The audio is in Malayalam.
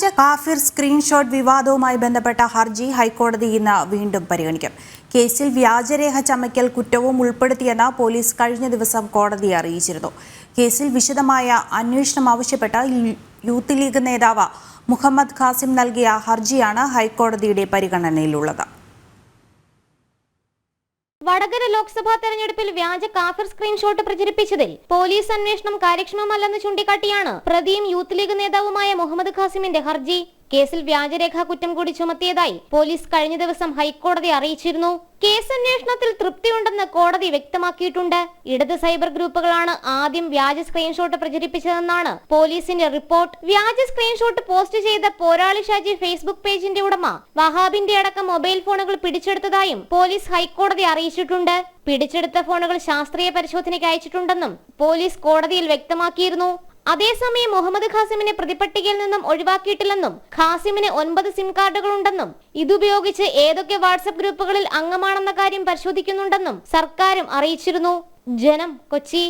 വ്യാജ കാഫിർ സ്ക്രീൻഷോട്ട് വിവാദവുമായി ബന്ധപ്പെട്ട ഹർജി ഹൈക്കോടതി ഇന്ന് വീണ്ടും പരിഗണിക്കും. കേസിൽ വ്യാജരേഖ ചമയ്ക്കൽ കുറ്റവും ഉൾപ്പെടുത്തിയെന്ന് പോലീസ് കഴിഞ്ഞ ദിവസം കോടതിയെ അറിയിച്ചിരുന്നു. കേസിൽ വിശദമായ അന്വേഷണം ആവശ്യപ്പെട്ട് യൂത്ത് ലീഗ് നേതാവ് മുഹമ്മദ് ഖാസിം നൽകിയ ഹർജിയാണ് ഹൈക്കോടതിയുടെ പരിഗണനയിലുള്ളത്. വടകര ലോക്സഭാ തെരഞ്ഞെടുപ്പിൽ വ്യാജ കാഫിർ സ്ക്രീൻഷോട്ട് പ്രചരിപ്പിച്ചതിൽ പോലീസ് അന്വേഷണം കാര്യക്ഷമമല്ലെന്ന് ചൂണ്ടിക്കാട്ടിയാണ് പ്രതിയും യൂത്ത് ലീഗ് നേതാവുമായ മുഹമ്മദ് ഖാസിമിന്റെ ഹർജി. കേസിൽ വ്യാജരേഖാ കുറ്റം കൂടി ചുമത്തിയതായി പോലീസ് കഴിഞ്ഞ ദിവസം ഹൈക്കോടതി അറിയിച്ചിരുന്നു. കേസ് അന്വേഷണത്തിൽ തൃപ്തിയുണ്ടെന്ന് കോടതി വ്യക്തമാക്കിയിട്ടുണ്ട്. ഇടത് സൈബർ ഗ്രൂപ്പുകളാണ് ആദ്യം വ്യാജ സ്ക്രീൻഷോട്ട് പ്രചരിപ്പിച്ചതെന്നാണ് പോലീസിന്റെ റിപ്പോർട്ട്. വ്യാജ സ്ക്രീൻഷോട്ട് പോസ്റ്റ് ചെയ്ത പോരാളി ഷാജി ഫേസ്ബുക്ക് പേജിന്റെ ഉടമ വഹാബിന്റെ അടക്കം മൊബൈൽ ഫോണുകൾ പിടിച്ചെടുത്തതായും പോലീസ് ഹൈക്കോടതി അറിയിച്ചിട്ടുണ്ട്. പിടിച്ചെടുത്ത ഫോണുകൾ ശാസ്ത്രീയ പരിശോധനയ്ക്ക് അയച്ചിട്ടുണ്ടെന്നും പോലീസ് കോടതിയിൽ വ്യക്തമാക്കിയിരുന്നു. അതേസമയം മുഹമ്മദ് ഖാസിമിനെ പ്രതിപട്ടികയിൽ നിന്നും ഒഴിവാക്കിയിട്ടില്ലെന്നും ഖാസിമിന് 9 സിം കാർഡുകൾ ഉണ്ടെന്നും ഇതുപയോഗിച്ച് ഏതൊക്കെ വാട്സ്ആപ്പ് ഗ്രൂപ്പുകളിൽ അംഗമാണെന്ന കാര്യം പരിശോധിക്കുന്നുണ്ടെന്നും സർക്കാരും അറിയിച്ചിരുന്നു. ജനം, കൊച്ചി.